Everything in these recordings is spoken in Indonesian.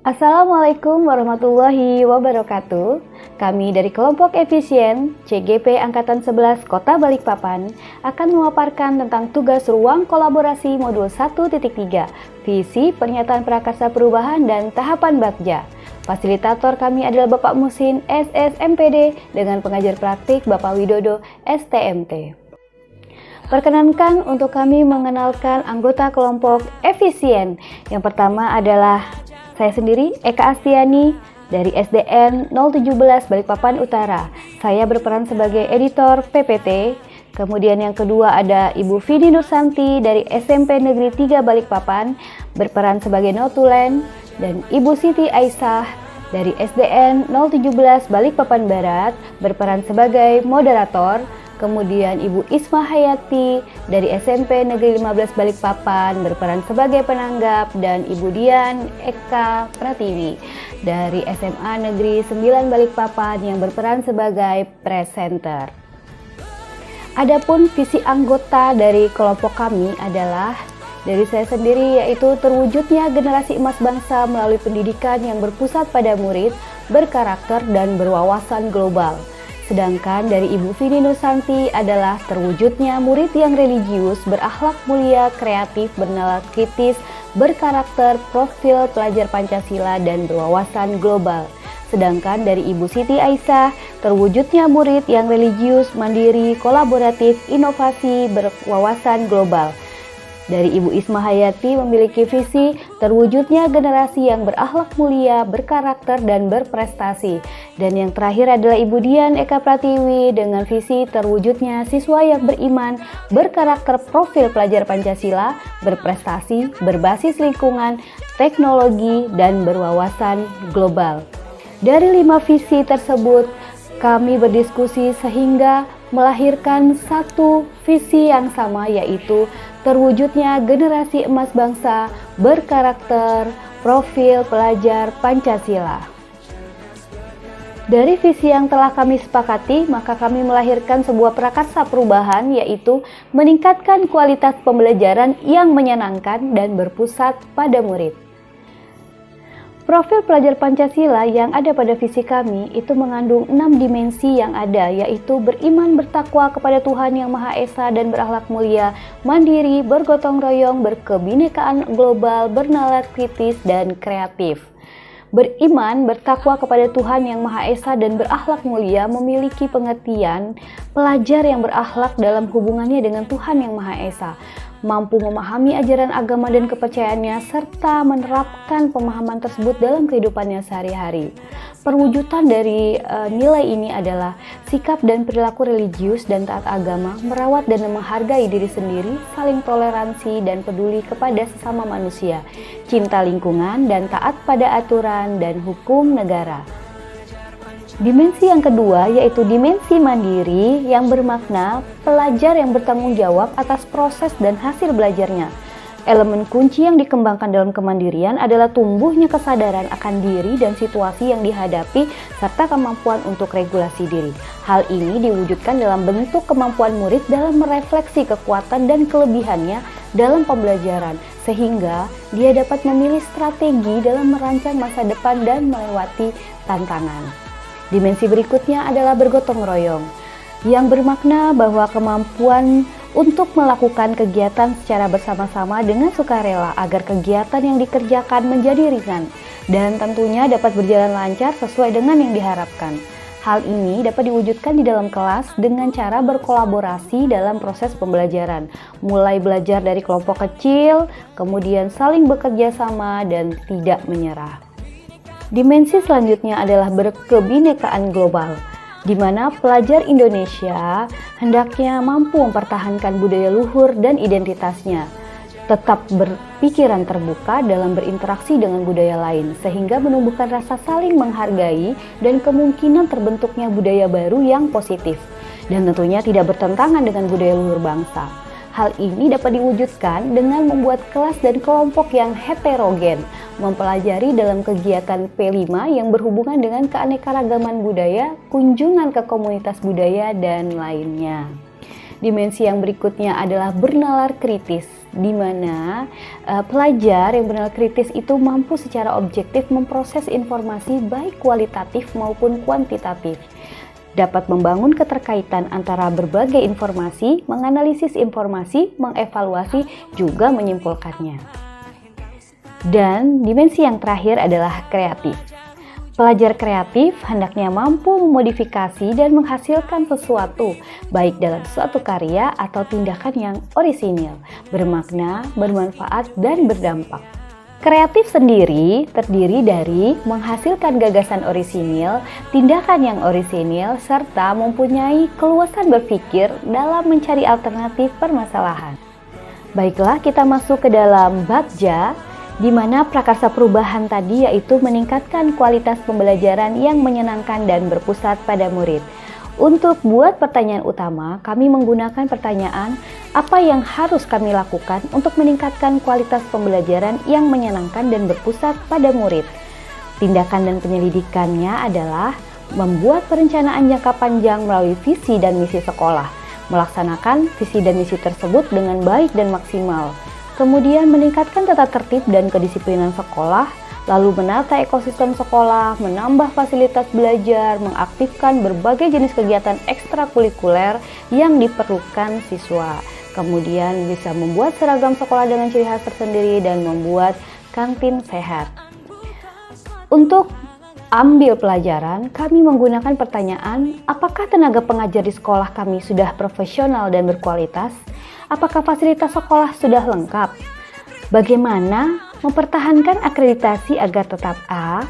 Assalamualaikum warahmatullahi wabarakatuh. Kami dari kelompok efisien CGP Angkatan 11 Kota Balikpapan akan memaparkan tentang tugas ruang kolaborasi modul 1.3, visi pernyataan prakarsa perubahan dan tahapan Bagja. Fasilitator kami adalah Bapak Musin SSMPD dengan pengajar praktik Bapak Widodo STMT. Perkenankan untuk kami mengenalkan anggota kelompok efisien. Yang pertama adalah saya sendiri, Eka Astiani dari SDN 017 Balikpapan Utara. Saya berperan sebagai editor PPT. Kemudian yang kedua ada Ibu Vidi Nursanti dari SMP Negeri 3 Balikpapan, berperan sebagai notulen. Dan Ibu Siti Aisyah dari SDN 017 Balikpapan Barat, berperan sebagai moderator. Kemudian Ibu Isma Hayati dari SMP Negeri 15 Balikpapan berperan sebagai penanggap, dan Ibu Dian Eka Pratiwi dari SMA Negeri 9 Balikpapan yang berperan sebagai presenter. Adapun visi anggota dari kelompok kami adalah dari saya sendiri, yaitu terwujudnya generasi emas bangsa melalui pendidikan yang berpusat pada murid, berkarakter dan berwawasan global. Sedangkan dari Ibu Vidi Nursanti adalah terwujudnya murid yang religius, berakhlak mulia, kreatif, bernalar kritis, berkarakter, profil pelajar Pancasila, dan berwawasan global. Sedangkan dari Ibu Siti Aisyah, terwujudnya murid yang religius, mandiri, kolaboratif, inovasi, berwawasan global. Dari Ibu Isma Hayati memiliki visi terwujudnya generasi yang berakhlak mulia, berkarakter, dan berprestasi. Dan yang terakhir adalah Ibu Dian Eka Pratiwi dengan visi terwujudnya siswa yang beriman, berkarakter, profil pelajar Pancasila, berprestasi, berbasis lingkungan, teknologi, dan berwawasan global. Dari 5 visi tersebut, kami berdiskusi sehingga melahirkan satu visi yang sama, yaitu terwujudnya generasi emas bangsa berkarakter, profil pelajar Pancasila. Dari visi yang telah kami sepakati, maka kami melahirkan sebuah prakarsa perubahan, yaitu meningkatkan kualitas pembelajaran yang menyenangkan dan berpusat pada murid. Profil pelajar Pancasila yang ada pada visi kami itu mengandung 6 dimensi yang ada, yaitu beriman bertakwa kepada Tuhan Yang Maha Esa dan berakhlak mulia, mandiri, bergotong royong, berkebinekaan global, bernalar kritis, dan kreatif. Beriman bertakwa kepada Tuhan Yang Maha Esa dan berakhlak mulia memiliki pengertian pelajar yang berakhlak dalam hubungannya dengan Tuhan Yang Maha Esa, mampu memahami ajaran agama dan kepercayaannya, serta menerapkan pemahaman tersebut dalam kehidupannya sehari-hari. Perwujudan dari nilai ini adalah sikap dan perilaku religius dan taat agama, merawat dan menghargai diri sendiri, saling toleransi dan peduli kepada sesama manusia, cinta lingkungan dan taat pada aturan dan hukum negara. Dimensi yang kedua yaitu dimensi mandiri yang bermakna pelajar yang bertanggung jawab atas proses dan hasil belajarnya. Elemen kunci yang dikembangkan dalam kemandirian adalah tumbuhnya kesadaran akan diri dan situasi yang dihadapi serta kemampuan untuk regulasi diri. Hal ini diwujudkan dalam bentuk kemampuan murid dalam merefleksi kekuatan dan kelebihannya dalam pembelajaran, sehingga dia dapat memilih strategi dalam merancang masa depan dan melewati tantangan. Dimensi berikutnya adalah bergotong royong, yang bermakna bahwa kemampuan untuk melakukan kegiatan secara bersama-sama dengan sukarela agar kegiatan yang dikerjakan menjadi ringan dan tentunya dapat berjalan lancar sesuai dengan yang diharapkan. Hal ini dapat diwujudkan di dalam kelas dengan cara berkolaborasi dalam proses pembelajaran, mulai belajar dari kelompok kecil, kemudian saling bekerja sama dan tidak menyerah. Dimensi selanjutnya adalah berkebinekaan global, di mana pelajar Indonesia hendaknya mampu mempertahankan budaya luhur dan identitasnya, tetap berpikiran terbuka dalam berinteraksi dengan budaya lain, sehingga menumbuhkan rasa saling menghargai dan kemungkinan terbentuknya budaya baru yang positif, dan tentunya tidak bertentangan dengan budaya luhur bangsa. Hal ini dapat diwujudkan dengan membuat kelas dan kelompok yang heterogen, mempelajari dalam kegiatan P5 yang berhubungan dengan keanekaragaman budaya, kunjungan ke komunitas budaya, dan lainnya. Dimensi yang berikutnya adalah bernalar kritis, di mana pelajar yang benar kritis itu mampu secara objektif memproses informasi baik kualitatif maupun kuantitatif, dapat membangun keterkaitan antara berbagai informasi, menganalisis informasi, mengevaluasi, juga menyimpulkannya. Dan dimensi yang terakhir adalah kreatif. Pelajar kreatif hendaknya mampu memodifikasi dan menghasilkan sesuatu, baik dalam suatu karya atau tindakan yang orisinil, bermakna, bermanfaat, dan berdampak. Kreatif sendiri terdiri dari menghasilkan gagasan orisinil, tindakan yang orisinil, serta mempunyai keluasan berpikir dalam mencari alternatif permasalahan. Baiklah, kita masuk ke dalam Bagja, di mana prakarsa perubahan tadi yaitu meningkatkan kualitas pembelajaran yang menyenangkan dan berpusat pada murid. Untuk buat pertanyaan utama, kami menggunakan pertanyaan apa yang harus kami lakukan untuk meningkatkan kualitas pembelajaran yang menyenangkan dan berpusat pada murid. Tindakan dan penyelidikannya adalah membuat perencanaan jangka panjang melalui visi dan misi sekolah, melaksanakan visi dan misi tersebut dengan baik dan maksimal, kemudian meningkatkan tata tertib dan kedisiplinan sekolah, lalu menata ekosistem sekolah, menambah fasilitas belajar, mengaktifkan berbagai jenis kegiatan ekstrakurikuler yang diperlukan siswa. Kemudian bisa membuat seragam sekolah dengan ciri khas tersendiri dan membuat kantin sehat. Untuk ambil pelajaran, kami menggunakan pertanyaan, apakah tenaga pengajar di sekolah kami sudah profesional dan berkualitas? Apakah fasilitas sekolah sudah lengkap? Bagaimana mempertahankan akreditasi agar tetap A?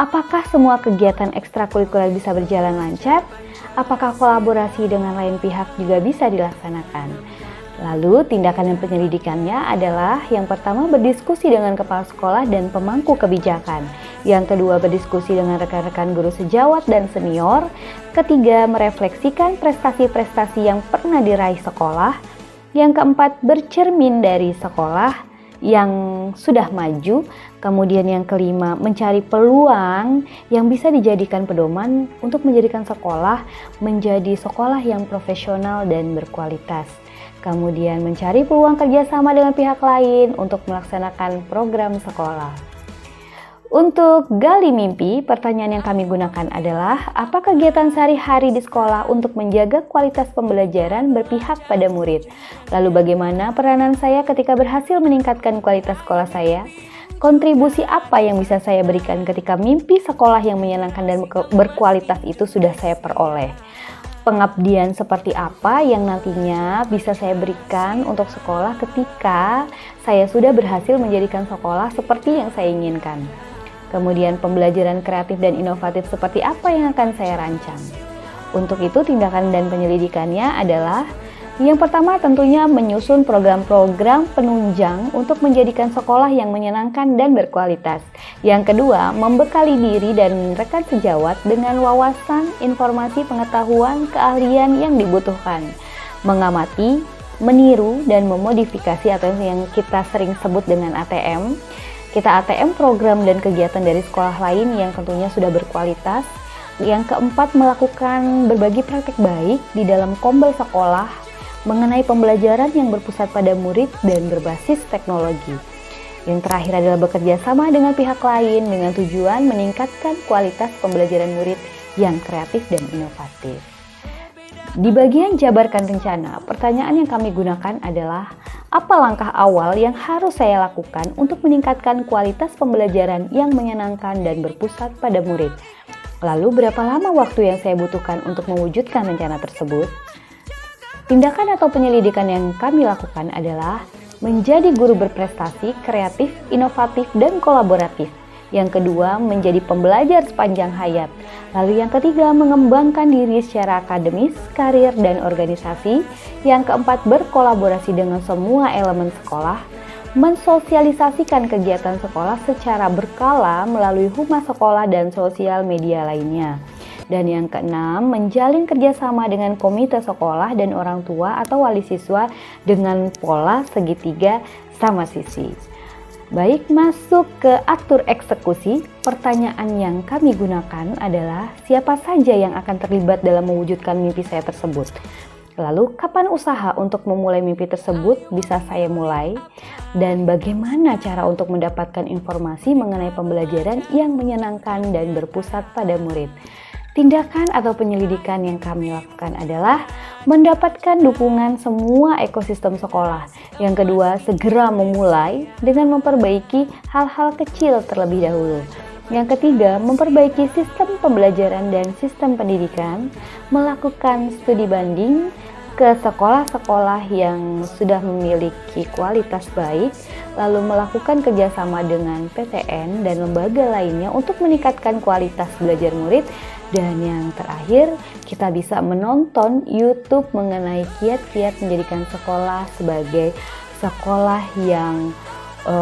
Apakah semua kegiatan ekstrakurikuler bisa berjalan lancar? Apakah kolaborasi dengan lain pihak juga bisa dilaksanakan? Lalu tindakan dan penyelidikannya adalah yang pertama berdiskusi dengan kepala sekolah dan pemangku kebijakan. Yang kedua berdiskusi dengan rekan-rekan guru sejawat dan senior. Ketiga merefleksikan prestasi-prestasi yang pernah diraih sekolah. Yang keempat, bercermin dari sekolah yang sudah maju. Kemudian yang kelima, mencari peluang yang bisa dijadikan pedoman untuk menjadikan sekolah menjadi sekolah yang profesional dan berkualitas. Kemudian mencari peluang kerjasama dengan pihak lain untuk melaksanakan program sekolah. Untuk gali mimpi, pertanyaan yang kami gunakan adalah apa kegiatan sehari-hari di sekolah untuk menjaga kualitas pembelajaran berpihak pada murid? Lalu bagaimana peranan saya ketika berhasil meningkatkan kualitas sekolah saya? Kontribusi apa yang bisa saya berikan ketika mimpi sekolah yang menyenangkan dan berkualitas itu sudah saya peroleh? Pengabdian seperti apa yang nantinya bisa saya berikan untuk sekolah ketika saya sudah berhasil menjadikan sekolah seperti yang saya inginkan? Kemudian pembelajaran kreatif dan inovatif seperti apa yang akan saya rancang? Untuk itu tindakan dan penyelidikannya adalah yang pertama tentunya menyusun program-program penunjang untuk menjadikan sekolah yang menyenangkan dan berkualitas. Yang kedua, membekali diri dan rekan sejawat dengan wawasan, informasi, pengetahuan, keahlian yang dibutuhkan. Mengamati, meniru, dan memodifikasi atau yang kita sering sebut dengan ATM. Kita ATM program dan kegiatan dari sekolah lain yang tentunya sudah berkualitas. Yang keempat, melakukan berbagi praktik baik di dalam kombel sekolah mengenai pembelajaran yang berpusat pada murid dan berbasis teknologi. Yang terakhir adalah bekerja sama dengan pihak lain dengan tujuan meningkatkan kualitas pembelajaran murid yang kreatif dan inovatif. Di bagian jabarkan rencana, pertanyaan yang kami gunakan adalah apa langkah awal yang harus saya lakukan untuk meningkatkan kualitas pembelajaran yang menyenangkan dan berpusat pada murid? Lalu berapa lama waktu yang saya butuhkan untuk mewujudkan rencana tersebut? Tindakan atau penyelidikan yang kami lakukan adalah menjadi guru berprestasi, kreatif, inovatif, dan kolaboratif. Yang kedua, menjadi pembelajar sepanjang hayat. Lalu yang ketiga, mengembangkan diri secara akademis, karir, dan organisasi. Yang keempat, berkolaborasi dengan semua elemen sekolah. Mensosialisasikan kegiatan sekolah secara berkala melalui humas sekolah dan sosial media lainnya. Dan yang keenam, menjalin kerjasama dengan komite sekolah dan orang tua atau wali siswa dengan pola segitiga sama sisi. Baik, masuk ke atur eksekusi. Pertanyaan yang kami gunakan adalah siapa saja yang akan terlibat dalam mewujudkan mimpi saya tersebut. Lalu, kapan usaha untuk memulai mimpi tersebut bisa saya mulai? Dan bagaimana cara untuk mendapatkan informasi mengenai pembelajaran yang menyenangkan dan berpusat pada murid? Tindakan atau penyelidikan yang kami lakukan adalah mendapatkan dukungan semua ekosistem sekolah. Yang kedua, segera memulai dengan memperbaiki hal-hal kecil terlebih dahulu. Yang ketiga, memperbaiki sistem pembelajaran dan sistem pendidikan, melakukan studi banding ke sekolah-sekolah yang sudah memiliki kualitas baik, lalu melakukan kerjasama dengan PTN dan lembaga lainnya untuk meningkatkan kualitas belajar murid. Dan yang terakhir, kita bisa menonton YouTube mengenai kiat-kiat menjadikan sekolah sebagai sekolah yang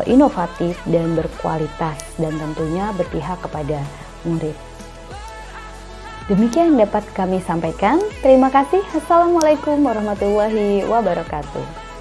inovatif dan berkualitas, dan tentunya berpihak kepada murid. Demikian yang dapat kami sampaikan. Terima kasih. Assalamualaikum warahmatullahi wabarakatuh.